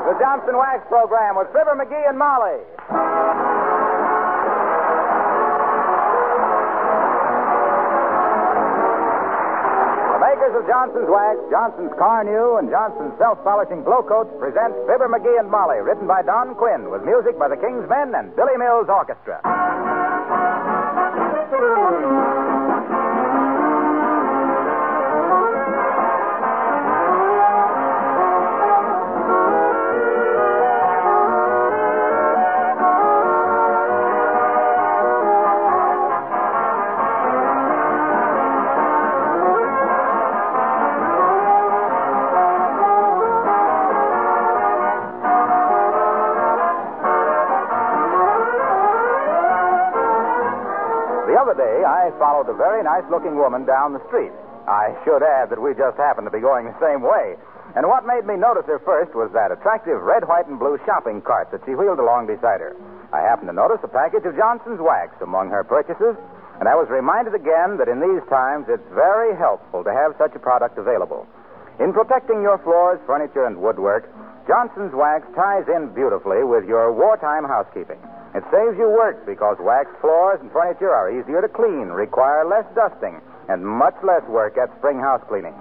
the Johnson Wax Program with Fibber McGee and Molly. The makers of Johnson's Wax, Johnson's Car New, and Johnson's Self-Polishing Glow Coats present Fibber McGee and Molly, written by Don Quinn, with music by the King's Men and Billy Mills Orchestra. The other day, I followed a very nice-looking woman down the street. I should add that we just happened to be going the same way. And what made me notice her first was that attractive red, white, and blue shopping cart that she wheeled along beside her. I happened to notice a package of Johnson's Wax among her purchases, and I was reminded again that in these times it's very helpful to have such a product available. In protecting your floors, furniture, and woodwork, Johnson's Wax ties in beautifully with your wartime housekeeping. It saves you work because waxed floors and furniture are easier to clean, require less dusting, and much less work at spring house cleaning.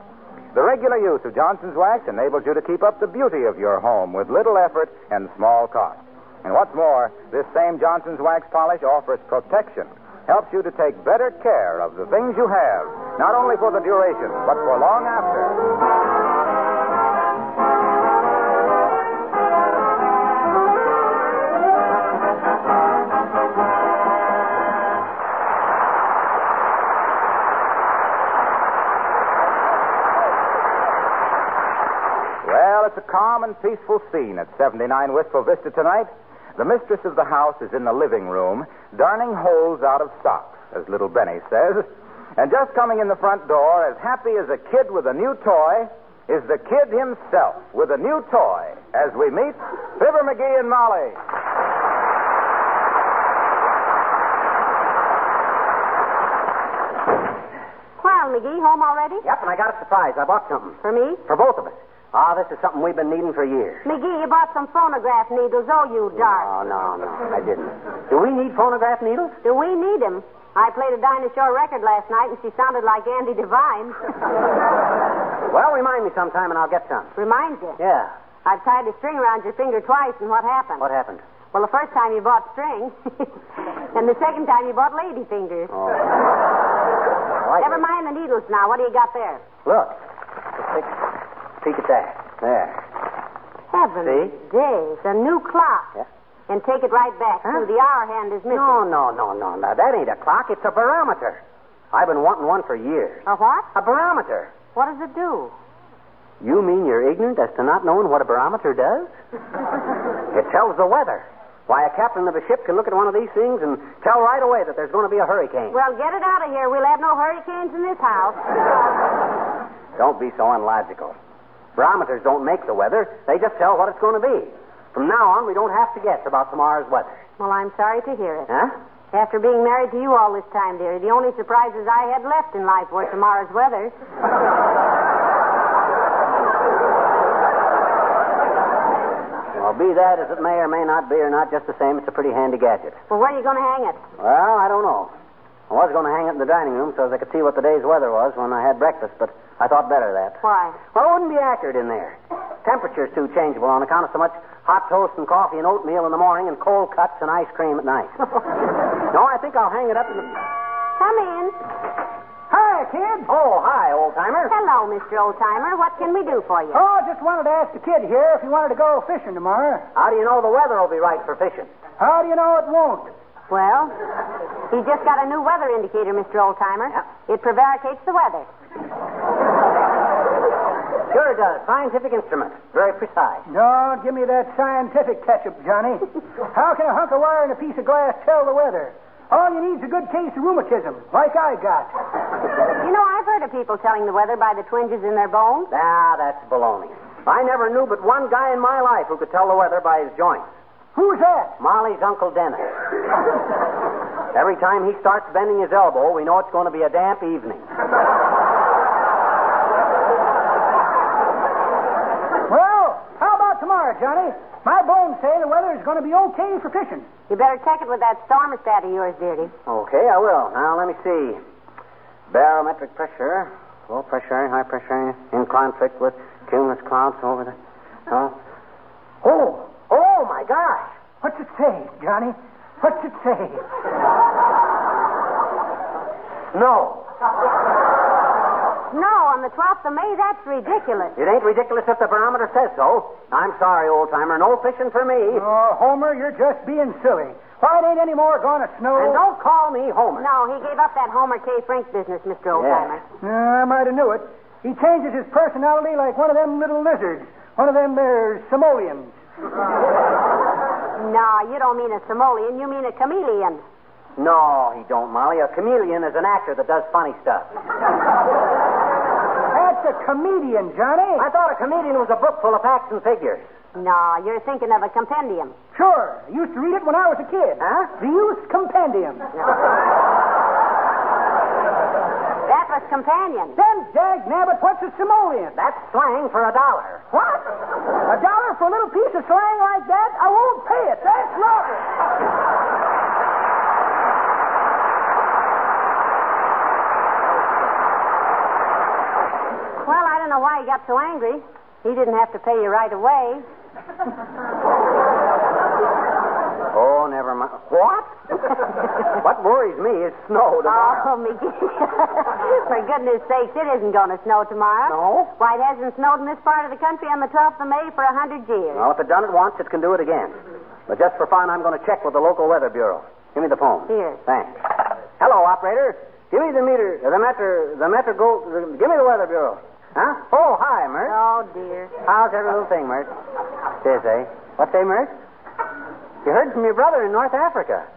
The regular use of Johnson's Wax enables you to keep up the beauty of your home with little effort and small cost. And what's more, this same Johnson's Wax polish offers protection, helps you to take better care of the things you have, not only for the duration, but for long after. It's a calm and peaceful scene at 79 Wistful Vista tonight. The mistress of the house is in the living room, darning holes out of socks, as little Benny says. And just coming in the front door, as happy as a kid with a new toy, is the kid himself with a new toy, as we meet Fibber McGee and Molly. Well, McGee, home already? Yep, and I got a surprise. I bought something. For me? For both of us. This is something we've been needing for years. McGee, you bought some phonograph needles. Oh, you dark. No, I didn't. Do we need phonograph needles? Do we need them? I played a Dinah Shore record last night, and she sounded like Andy Devine. Well, remind me sometime, and I'll get some. Remind you? Yeah. I've tied a string around your finger twice, and what happened? What happened? Well, the first time you bought string, and the second time you bought lady fingers. Oh. Never mind the needles now. What do you got there? Look. Just peek at that. There. Heavens See? days. A new clock. Yeah. And take it right back, too. The hour hand is missing. No. Now, that ain't a clock. It's a barometer. I've been wanting one for years. A what? A barometer. What does it do? You mean you're ignorant as to not knowing what a barometer does? It tells the weather. Why, a captain of a ship can look at one of these things and tell right away that there's going to be a hurricane. Well, get it out of here. We'll have no hurricanes in this house. Don't be so unlogical. Barometers don't make the weather. They just tell what it's going to be. From now on, we don't have to guess about tomorrow's weather. Well, I'm sorry to hear it. Huh? After being married to you all this time, dear, the only surprises I had left in life were tomorrow's weather. Well, be that as it may or may not be or not, just the same, it's a pretty handy gadget. Well, where are you going to hang it? Well, I don't know. I was going to hang it in the dining room so as I could see what the day's weather was when I had breakfast, but I thought better of that. Why? Well, it wouldn't be accurate in there. Temperature's too changeable on account of so much hot toast and coffee and oatmeal in the morning and cold cuts and ice cream at night. No, I think I'll hang it up in the... Come in. Hi, kid. Oh, hi, old-timer. Hello, Mr. Oldtimer. What can we do for you? Oh, just wanted to ask the kid here if he wanted to go fishing tomorrow. How do you know the weather will be right for fishing? How do you know it won't? Well, he just got a new weather indicator, Mr. Oldtimer. Yeah. It prevaricates the weather. Sure it does. Scientific instrument. Very precise. Don't give me that scientific ketchup, Johnny. How can a hunk of wire and a piece of glass tell the weather? All you need is a good case of rheumatism, like I got. You know, I've heard of people telling the weather by the twinges in their bones. Ah, that's baloney. I never knew but one guy in my life who could tell the weather by his joints. Who's that? Molly's Uncle Dennis. Every time he starts bending his elbow, we know it's going to be a damp evening. Well, how about tomorrow, tomorrow, Johnny. My bones say the weather is going to be okay for fishing. You better check it with that thermostat of yours, dearie. Okay, I will. Now, let me see. Barometric pressure, low pressure, high pressure, in conflict with cumulus clouds over the... Oh, my gosh. What's it say, Johnny? What's it say? No. No, on the 12th of May, that's ridiculous. It ain't ridiculous if the barometer says so. I'm sorry, old-timer. No fishing for me. Oh, Homer, you're just being silly. Why, it ain't any more going to snow? And don't call me Homer. No, he gave up that Homer K. Frink business, Mr. Oldtimer. I might have knew it. He changes his personality like one of them little lizards. One of them there simoleons. No, you don't mean a simoleon. You mean a chameleon. No, he don't, Molly. A chameleon is an actor that does funny stuff. That's a comedian, Johnny. I thought a comedian was a book full of facts and figures. No, you're thinking of a compendium. Sure. I used to read it when I was a kid. Huh? The Youth Compendium. That was companion. Then, dag nabbit, what's a simoleon? That's slang for $1. What? $1 for a little piece of slang like that? I won't pay it. That's rubbish. Well, I don't know why he got so angry. He didn't have to pay you right away. Oh, never mind. What? What worries me is snow tomorrow. Oh, McGee. For goodness sakes, it isn't going to snow tomorrow. No? Why, it hasn't snowed in this part of the country on the 12th of May for 100 years. Well, if it done it once, it can do it again. But just for fun, I'm going to check with the local weather bureau. Give me the phone. Here. Thanks. Hello, operator. Give me the meter, give me the weather bureau. Huh? Oh, hi, Mert. Oh, dear. How's every little thing, Mert? Tis, eh? What say, Mert? You heard from your brother in North Africa.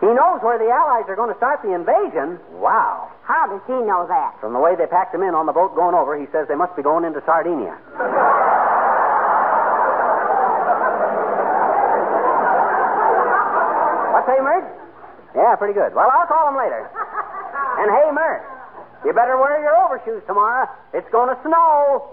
He knows where the Allies are going to start the invasion. Wow. How does he know that? From the way they packed him in on the boat going over, he says they must be going into Sardinia. What say, Mert? Yeah, pretty good. Well, I'll call him later. And hey, Mert, you better wear your overshoes tomorrow. It's going to snow.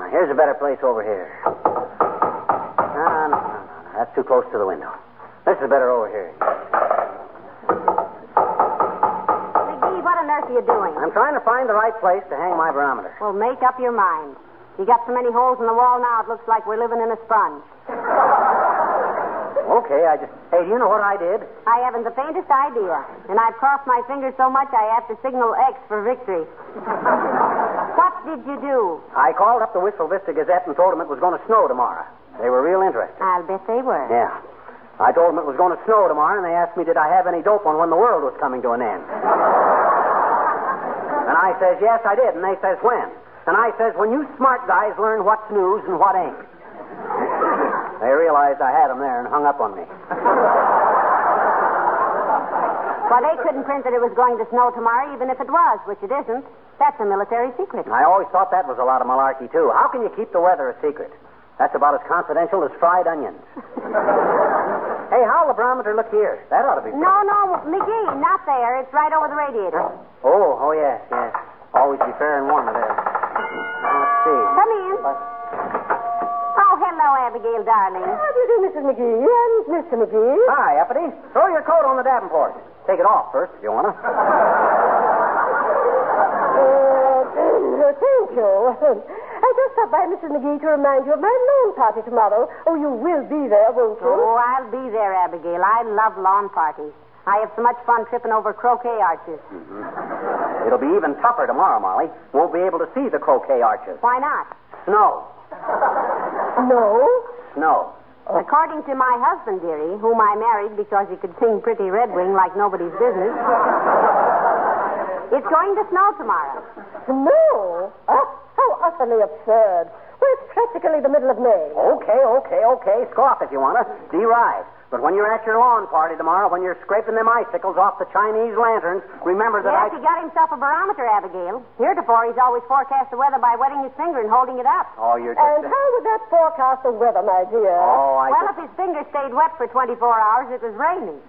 Here's a better place over here. No. That's too close to the window. This is better over here. McGee, what on earth are you doing? I'm trying to find the right place to hang my barometer. Well, make up your mind. You got so many holes in the wall now, it looks like we're living in a sponge. Okay, Hey, do you know what I did? I haven't the faintest idea. And I've crossed my fingers so much I have to signal X for victory. What did you do? I called up the Whistle Vista Gazette and told them it was going to snow tomorrow. They were real interested. I'll bet they were. Yeah. I told them it was going to snow tomorrow, and they asked me did I have any dope on when the world was coming to an end. And I says, yes, I did. And they says, when? And I says, when you smart guys learn what's news and what ain't. They realized I had them there and hung up on me. Well, they couldn't print that it was going to snow tomorrow, even if it was, which it isn't. That's a military secret. I always thought that was a lot of malarkey, too. How can you keep the weather a secret? That's about as confidential as fried onions. Hey, how'll the barometer look here? That ought to be... No, McGee, not there. It's right over the radiator. Oh, yes. Always be fair and warm there. Let's see. Come in. Oh, hello, Abigail, darling. How do you do, Mrs. McGee? And Mr. McGee? Hi, Uppity. Throw your coat on the Davenport. Take it off first, if you want to. Thank you. I just stopped by, Mrs. McGee, to remind you of my lawn party tomorrow. Oh, you will be there, won't you? Oh, I'll be there, Abigail. I love lawn parties. I have so much fun tripping over croquet arches. Mm-hmm. It'll be even tougher tomorrow, Molly. Won't be able to see the croquet arches. Why not? Snow. No? Snow. According to my husband, dearie, whom I married because he could sing Pretty Red Wing like nobody's business, it's going to snow tomorrow. Snow? Oh, how utterly absurd. Well, it's practically the middle of May. Okay. Scoff if you want to. Deride. But when you're at your lawn party tomorrow, when you're scraping them icicles off the Chinese lanterns, remember that Yes, he got himself a barometer, Abigail. Heretofore, he's always forecast the weather by wetting his finger and holding it up. Oh, you're just... And how would that forecast the weather, my dear? Oh, Well, if his finger stayed wet for 24 hours, it was raining.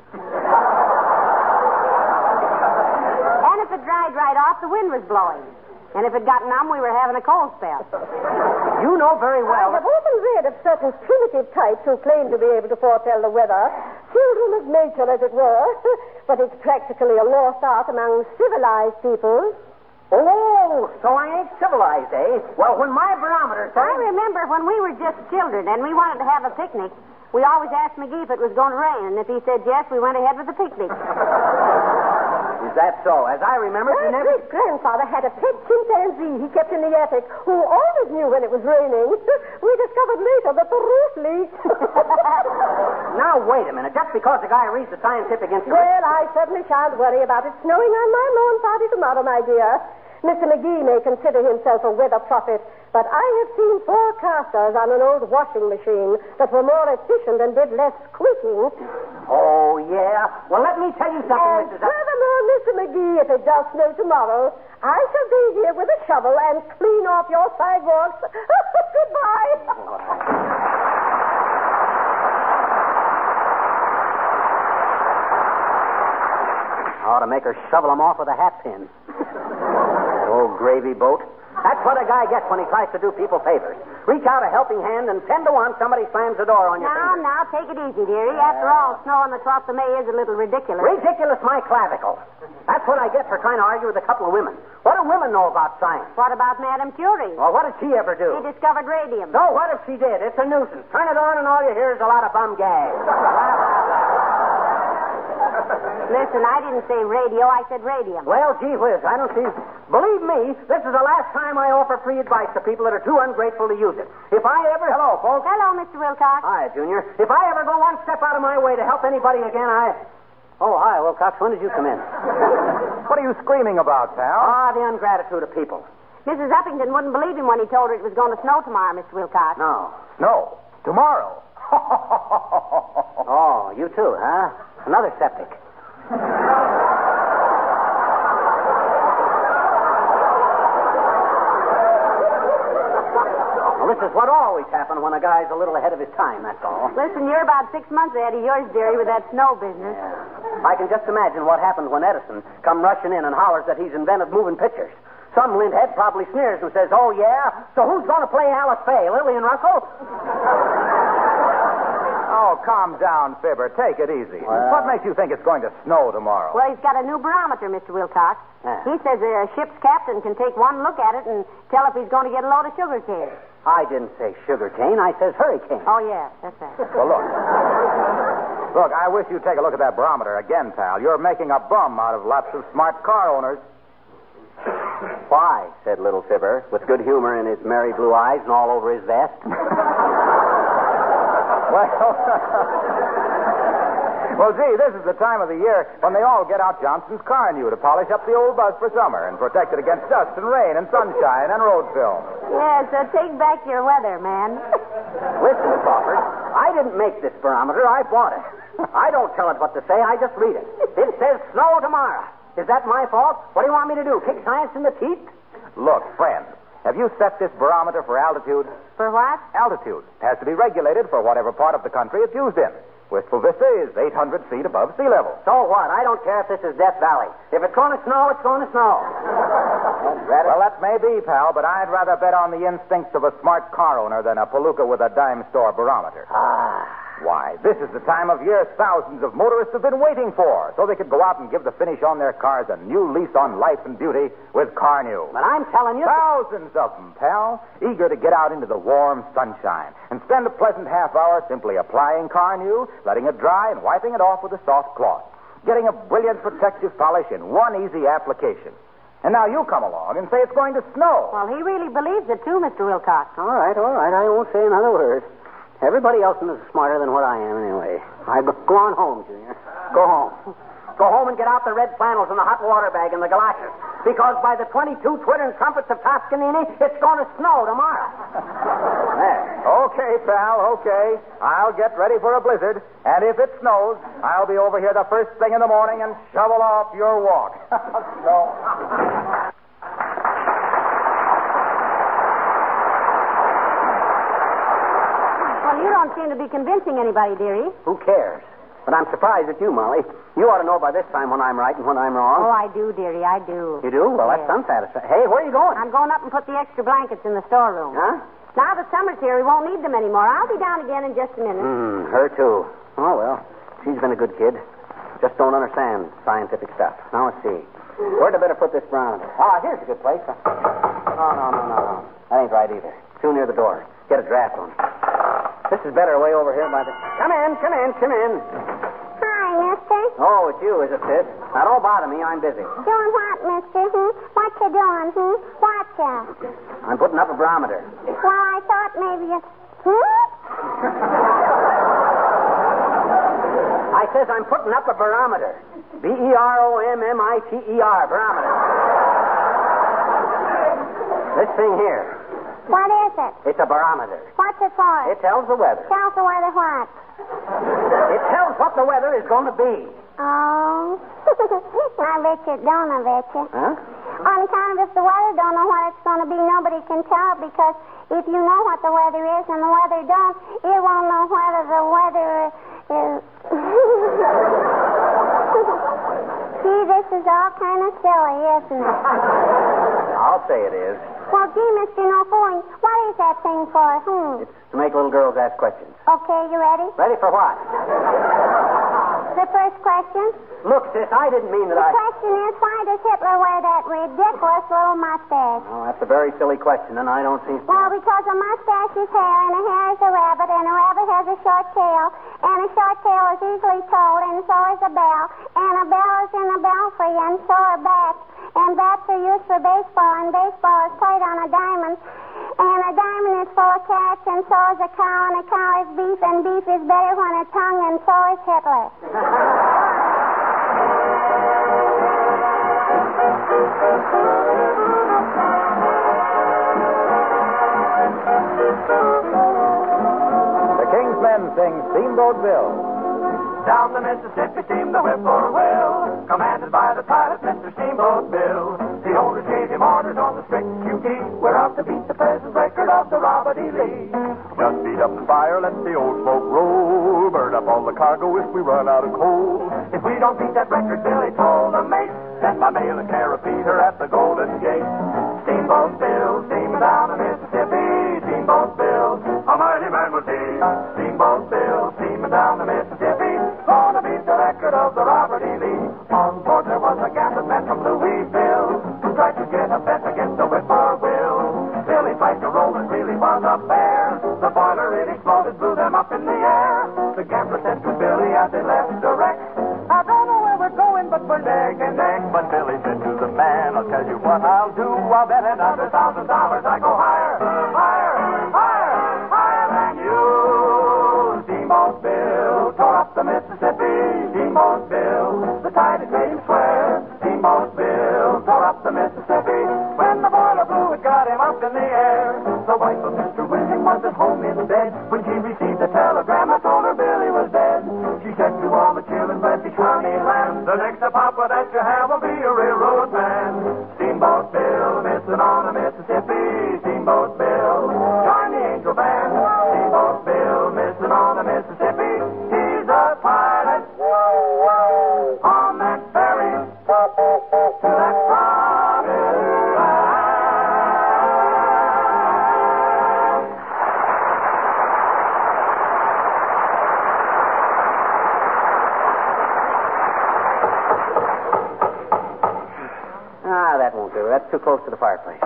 And if it dried right off, the wind was blowing. And if it got numb, we were having a cold spell. You know very well... I have often read of certain primitive types who claim to be able to foretell the weather. Children of nature, as it were. But it's practically a lost art among civilized people. Oh, so I ain't civilized, eh? Well, when my barometer said... I remember when we were just children and we wanted to have a picnic, we always asked McGee if it was going to rain. And if he said yes, we went ahead with the picnic. Is that so? As I remember, My great-grandfather had a pet chimpanzee he kept in the attic who always knew when it was raining. We discovered later that the roof leaked. Now, wait a minute. Just because the guy reads the scientific instrument... Well, I certainly shan't worry about it snowing on my lawn party tomorrow, my dear. Mr. McGee may consider himself a weather prophet, but I have seen forecasters on an old washing machine that were more efficient and did less squeaking. Oh, yeah? Well, let me tell you something, And Mrs. furthermore, Mr. McGee, if it does snow tomorrow, I shall be here with a shovel and clean off your sidewalks. Goodbye. I ought to make her shovel them off with a hat pin. That old gravy boat. That's what a guy gets when he tries to do people favors. Reach out a helping hand, and 10 to 1, somebody slams the door on your finger. Now, take it easy, dearie. After all, snow on the 12th of May is a little ridiculous. Ridiculous, my clavicle. That's what I get for trying to argue with a couple of women. What do women know about science? What about Madame Curie? Well, what did she ever do? She discovered radium. No, what if she did? It's a nuisance. Turn it on, and all you hear is a lot of bum gags. Listen, I didn't say radio, I said radium. Well, gee whiz, I don't see... Believe me, this is the last time I offer free advice to people that are too ungrateful to use it. If I ever... Hello, folks. Hello, Mr. Wilcox. Hi, Junior. If I ever go one step out of my way to help anybody again, Oh, hi, Wilcox. When did you come in? What are you screaming about, pal? The ingratitude of people. Mrs. Uppington wouldn't believe him when he told her it was going to snow tomorrow, Mr. Wilcox. No. No. Tomorrow. Oh, you too, huh? Another septic. Well, this is what always happens when a guy's a little ahead of his time, that's all. Listen, you're about 6 months ahead of yours, dearie, with that snow business. Yeah. I can just imagine what happens when Edison come rushing in and hollers that he's invented moving pictures. Some linthead probably sneers and says, "Oh, yeah? So who's going to play Alice Faye, Lillian Russell?" Oh, calm down, Fibber. Take it easy. Well... What makes you think it's going to snow tomorrow? Well, he's got a new barometer, Mr. Wilcox. Yeah. He says a ship's captain can take one look at it and tell if he's going to get a load of sugar cane. I didn't say sugar cane. I says hurricane. Oh, yeah, that's right. Well, look. Look, I wish you'd take a look at that barometer again, pal. You're making a bum out of lots of smart car owners. Why? Said little Fibber, with good humor in his merry blue eyes and all over his vest. Well, gee, this is the time of the year when they all get out Johnson's car and you to polish up the old bus for summer and protect it against dust and rain and sunshine and road film. Yeah, so take back your weather, man. Listen, Crawford, I didn't make this barometer. I bought it. I don't tell it what to say. I just read it. It says snow tomorrow. Is that my fault? What do you want me to do? Kick science in the teeth? Look, friend, have you set this barometer for altitude? For what? Altitude. It has to be regulated for whatever part of the country it's used in. Wistful Vista is 800 feet above sea level. So what? I don't care if this is Death Valley. If it's going to snow, it's going to snow. Well, that may be, pal, but I'd rather bet on the instincts of a smart car owner than a palooka with a dime store barometer. Why, this is the time of year thousands of motorists have been waiting for, so they could go out and give the finish on their cars a new lease on life and beauty with Car New. But I'm telling you... Thousands of them, pal, eager to get out into the warm sunshine and spend a pleasant half hour simply applying Car New, letting it dry, and wiping it off with a soft cloth, getting a brilliant protective polish in one easy application. And now you come along and say it's going to snow. Well, he really believes it, too, Mr. Wilcox. All right. I won't say another word. Everybody else is smarter than what I am, anyway. Go on home, Junior. Go home. Go home and get out the red flannels and the hot water bag and the galoshes. Because by the 22 twittering trumpets of Toscanini, it's going to snow tomorrow. There. Okay, pal, okay. I'll get ready for a blizzard. And if it snows, I'll be over here the first thing in the morning and shovel off your walk. Well, you don't seem to be convincing anybody, dearie. Who cares? But I'm surprised at you, Molly. You ought to know by this time when I'm right and when I'm wrong. Oh, I do, dearie, I do. You do? Well, that's some satisfaction. Hey, where are you going? I'm going up and put the extra blankets in the storeroom. Huh? Now the summer's here, we won't need them anymore. I'll be down again in just a minute. Her too. Oh, well, she's been a good kid. Just don't understand scientific stuff. Now, let's see. Where'd I better put this barometer? Ah, here's a good place. No. That ain't right either. Too near the door. Get a draft on. This is better way over here by the... Come in. Hi, mister. Oh, it's you, is it, sis? Now, don't bother me. I'm busy. Doing what, mister? What you doing, What ya? I'm putting up a barometer. Well, I thought maybe you... I says I'm putting up a barometer. Barometer. Barometer. This thing here. What is it? It's a barometer. What's it for? It tells the weather. Tells the weather what? It tells what the weather is going to be. Oh. I bet you it don't, I bet you. Huh? On account of if the weather don't know what it's going to be, nobody can tell, because if you know what the weather is and the weather don't, it won't know whether the weather is... Gee, this is all kind of silly, isn't it? I'll say it is. Well, gee, Mr. No Fooling, what is that thing for? It's to make little girls ask questions. Okay, you ready? Ready for what? The first question. Look, sis, I didn't mean that The question is, why does Hitler wear that ridiculous little mustache? Oh, that's a very silly question, and I don't see... Well, because a mustache is hair, and a hair is a rabbit, and a rabbit has a short tail, and a short tail is easily told, and so is a bell, and a bell is in a belfry, and so are bats, and bats are used for baseball, and baseball is played on a diamond, and a diamond is full of cats, and so is a cow, and a cow is beef, and beef is better when it's hung, and so is Hitler. The King's Men sing Steamboat Bill. Down the Mississippi steamed the whippoorwill, commanded by the pilot, Mr. Steamboat Bill. The owners gave him orders on the strict QT. We're out to beat the present record of the Robert E. Lee. Just beat up the fire, let the old smoke roll. Burn up all the cargo if we run out of coal. If we don't beat that record, Billy told the mate, send my mail and carabiner her at the Golden Gate. Steamboat Bill, steaming down the Mississippi. Steamboat Bill, a mighty man was he. Steamboat Bill, steaming down the Mississippi. Gonna beat the record of the Robert E. Lee. On board there was a gambling man from Louisville who tried to get a bet against the whippoorwill. Billy tried to roll and really was a bear. The boiler it exploded, blew them up in the air. The gambler said to Billy as they left the wreck, I don't know where we're going, but we're neck and neck. But Billy said to the man, I'll tell you what I'll do. I'll bet another $100,000 I go higher, higher, higher, higher than you. Steamboat Bill tore up the Mississippi. Steamboat Bill, the tide had made him swear. Steamboat Bill tore up the Mississippi. When the boiler blew, it got him up in the air. The wife of Mr. William was at home in bed when she received a telegram The next papa that you have will be a railroad man. Steamboat Bill, missing on the Mississippi. Steamboat Bill, join the Angel Band. Steamboat Bill, missing on the Mississippi. He's a pilot on that ferry to that promised land. That won't do. That's too close to the fireplace.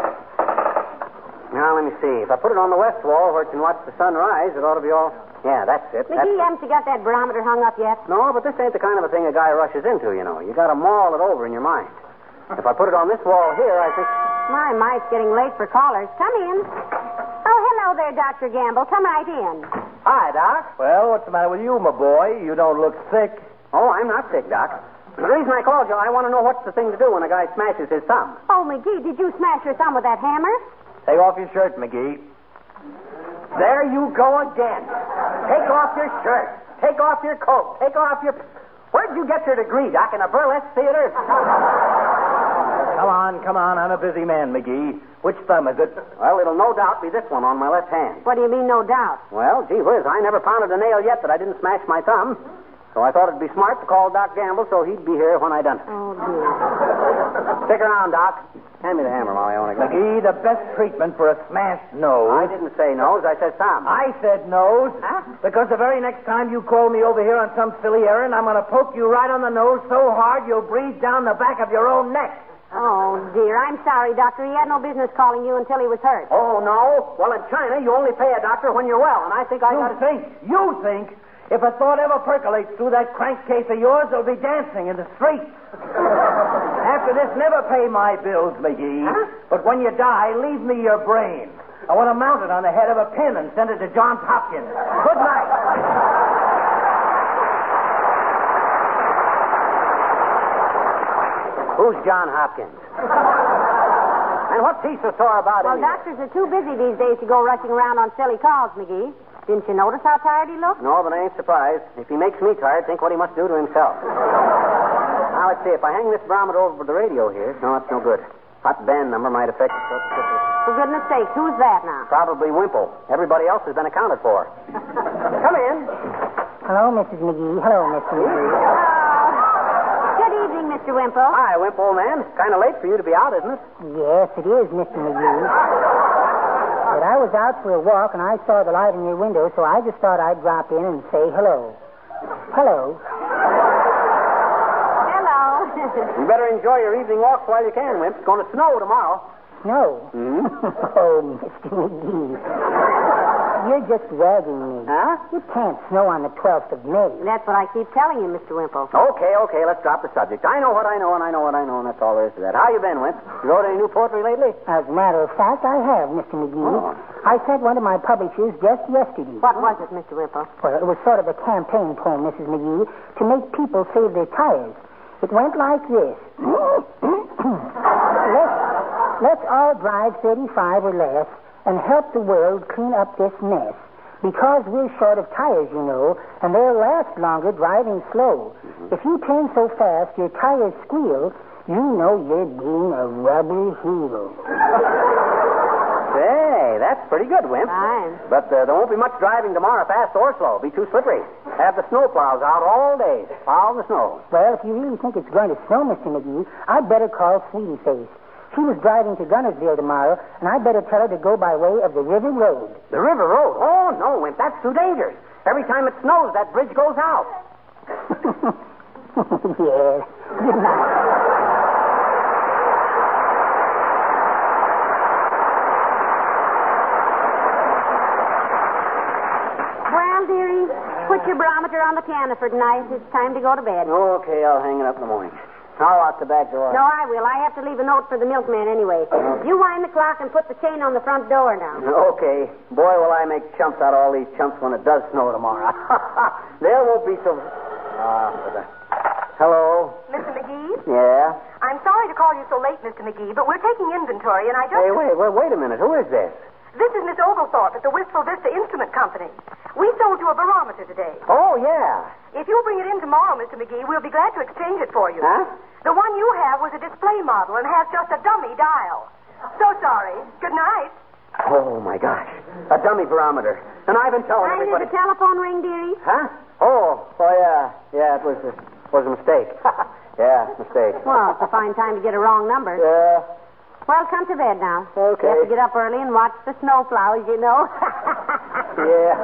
Now, let me see. If I put it on the west wall where it can watch the sun rise, it ought to be all... Yeah, that's it. McGee, haven't you got that barometer hung up yet? No, but this ain't the kind of a thing a guy rushes into, you know. You got to mull it over in your mind. If I put it on this wall here, I think... My, it's getting late for callers. Come in. Oh, hello there, Dr. Gamble. Come right in. Hi, Doc. Well, what's the matter with you, my boy? You don't look sick. Oh, I'm not sick, Doc. The reason I called you, I want to know what's the thing to do when a guy smashes his thumb. Oh, McGee, did you smash your thumb with that hammer? Take off your shirt, McGee. There you go again. Take off your shirt. Take off your coat. Take off your... Where'd you get your degree, Doc? In a burlesque theater? Come on. I'm a busy man, McGee. Which thumb is it? Well, it'll no doubt be this one on my left hand. What do you mean, no doubt? Well, gee whiz, I never pounded a nail yet that I didn't smash my thumb. So I thought it'd be smart to call Doc Gamble so he'd be here when I done it. Oh, dear. Stick around, Doc. Hand me the hammer, Molly. I want to go. McGee, the best treatment for a smashed nose. I didn't say nose. I said thumb. I said nose. Huh? Because the very next time you call me over here on some silly errand, I'm going to poke you right on the nose so hard you'll breathe down the back of your own neck. Oh, dear. I'm sorry, Doctor. He had no business calling you until he was hurt. Oh, no? Well, in China, you only pay a doctor when you're well, and I think I got to... You think? If a thought ever percolates through that crankcase of yours, they'll be dancing in the streets. After this, never pay my bills, McGee. Huh? But when you die, leave me your brain. I want to mount it on the head of a pin and send it to Johns Hopkins. Good night. Who's John Hopkins? And what's he so sore about Well, anyway? doctors are too busy these days to go rushing around on silly calls, McGee. Didn't you notice how tired he looked? No, but I ain't surprised. If he makes me tired, think what he must do to himself. Now, let's see. If I hang this barometer over the radio here... No, it's no good. Hot band number might affect... For goodness sake, who's that now? Probably Wimple. Everybody else has been accounted for. Come in. Hello, Mrs. McGee. Hello, Mr. McGee. Good evening, Mr. Wimple. Hi, Wimple, old man. Kind of late for you to be out, isn't it? Yes, it is, Mr. McGee. But I was out for a walk, and I saw the light in your window, so I just thought I'd drop in and say hello. Hello. Hello. You better enjoy your evening walk while you can, Wimp. It's going to snow tomorrow. Snow? Hmm? Oh, Mr. McGee. You're just wagging me. Huh? It can't snow on the 12th of May. That's what I keep telling you, Mr. Wimple. Okay, let's drop the subject. I know what I know, and I know what I know, and that's all there is to that. How you been, Wimp? You wrote any new poetry lately? As a matter of fact, I have, Mr. McGee. Oh. I sent one to my publishers just yesterday. What was it, Mr. Wimple? Well, it was sort of a campaign poem, Mrs. McGee, to make people save their tires. It went like this. Let's all drive 35 or less and help the world clean up this mess. Because we're short of tires, you know, and they'll last longer driving slow. If you turn so fast your tires squeal, you know you're being a rubber hero. Say, that's pretty good, Wimp. Fine. But there won't be much driving tomorrow, fast or slow. Be too slippery. Have the snow plows out all day. Plow the snow. Well, if you really think it's going to snow, Mr. McGee, I'd better call Sweetie Face. She was driving to Gunnersville tomorrow, and I'd better tell her to go by way of the River Road. The River Road? Oh, no, Wimp, that's too dangerous. Every time it snows, that bridge goes out. Yes. Good night. Well, dearie, put your barometer on the piano for tonight. It's time to go to bed. Okay, I'll hang it up in the morning. I'll lock the back door. No, I will. I have to leave a note for the milkman anyway. You wind the clock and put the chain on the front door now. Okay. Boy, will I make chumps out of all these chumps when it does snow tomorrow. There won't be so... Hello? Mr. McGee? Yeah? I'm sorry to call you so late, Mr. McGee, but we're taking inventory, and I just... Hey, wait a minute. Who is this? This is Miss Oglethorpe at the Wistful Vista Instrument Company. We sold you a barometer today. Oh, yeah. If you'll bring it in tomorrow, Mr. McGee, we'll be glad to exchange it for you. Huh? The one you have was a display model and has just a dummy dial. So sorry. Good night. Oh, my gosh. A dummy barometer. And I've been telling Hey, everybody... did the telephone ring, dearie? Huh? Oh, yeah. Yeah, it was a mistake. Yeah, mistake. Well, it's a fine time to get a wrong number. Yeah. Well, come to bed now. Okay. You have to get up early and watch the snow plows, you know. Yeah.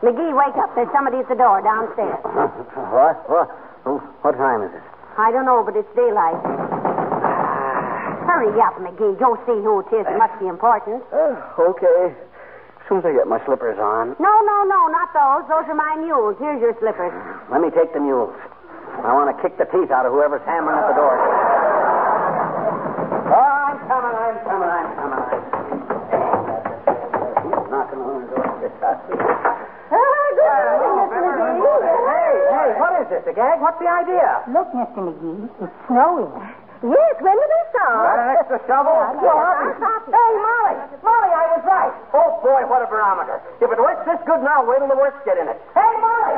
McGee, wake up. There's somebody at the door downstairs. What time is it? I don't know, but it's daylight. Hurry up, McGee. Go see who it is. It must be important. Okay. As soon as I get my slippers on. No, not those. Those are my mules. Here's your slippers. Let me take the mules. I want to kick the teeth out of whoever's hammering at the door. Oh, I'm coming. He's knocking on the door. Hey, what is this, a gag? What's the idea? Look, Mr. McGee, it's snowing. Yes, when did they start? Got an extra shovel? Hey, Molly, I was right. Oh, boy, what a barometer. If it works this good now, wait till the works get in it. Hey, Molly!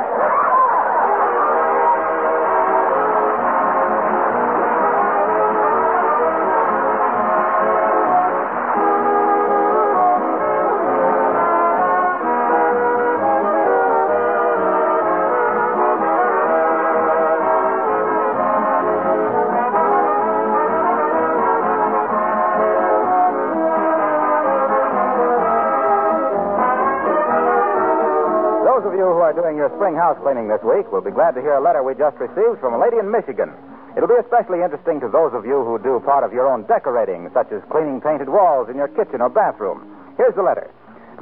Those of you who are doing your spring house cleaning this week will be glad to hear a letter we just received from a lady in Michigan. It'll be especially interesting to those of you who do part of your own decorating, such as cleaning painted walls in your kitchen or bathroom. Here's the letter.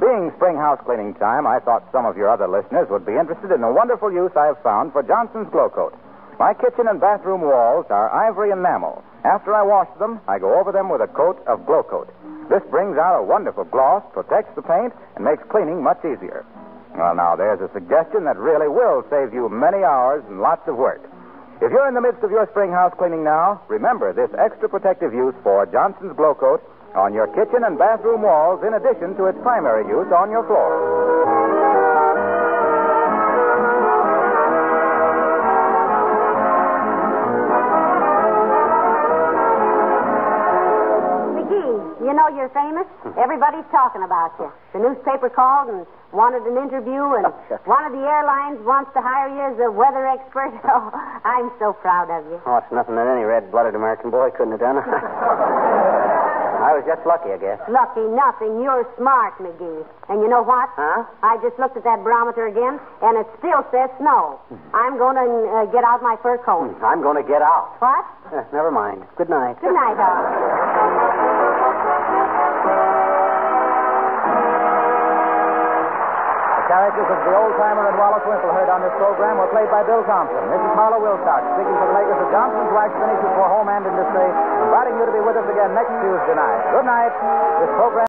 Being spring house cleaning time, I thought some of your other listeners would be interested in a wonderful use I have found for Johnson's Glow Coat. My kitchen and bathroom walls are ivory enamel. After I wash them, I go over them with a coat of Glow Coat. This brings out a wonderful gloss, protects the paint, and makes cleaning much easier. Well, now, there's a suggestion that really will save you many hours and lots of work. If you're in the midst of your spring house cleaning now, remember this extra protective use for Johnson's Glow Coat on your kitchen and bathroom walls in addition to its primary use on your floor. You know you're famous. Everybody's talking about you. The newspaper called and wanted an interview, and one of the airlines wants to hire you as a weather expert. Oh, I'm so proud of you. Oh, it's nothing that any red-blooded American boy couldn't have done. I was just lucky, I guess. Lucky nothing. You're smart, McGee. And you know what? Huh? I just looked at that barometer again, and it still says snow. I'm going to get out my fur coat. I'm going to get out. What? Never mind. Good night. Good night, Al. The characters of the old-timer and Wallace Wimple heard on this program were played by Bill Thompson. This is Harlow Wilcox, speaking for the makers of Johnson's Wax Finishes for Home and Industry, inviting you to be with us again next Tuesday night. Good night. This program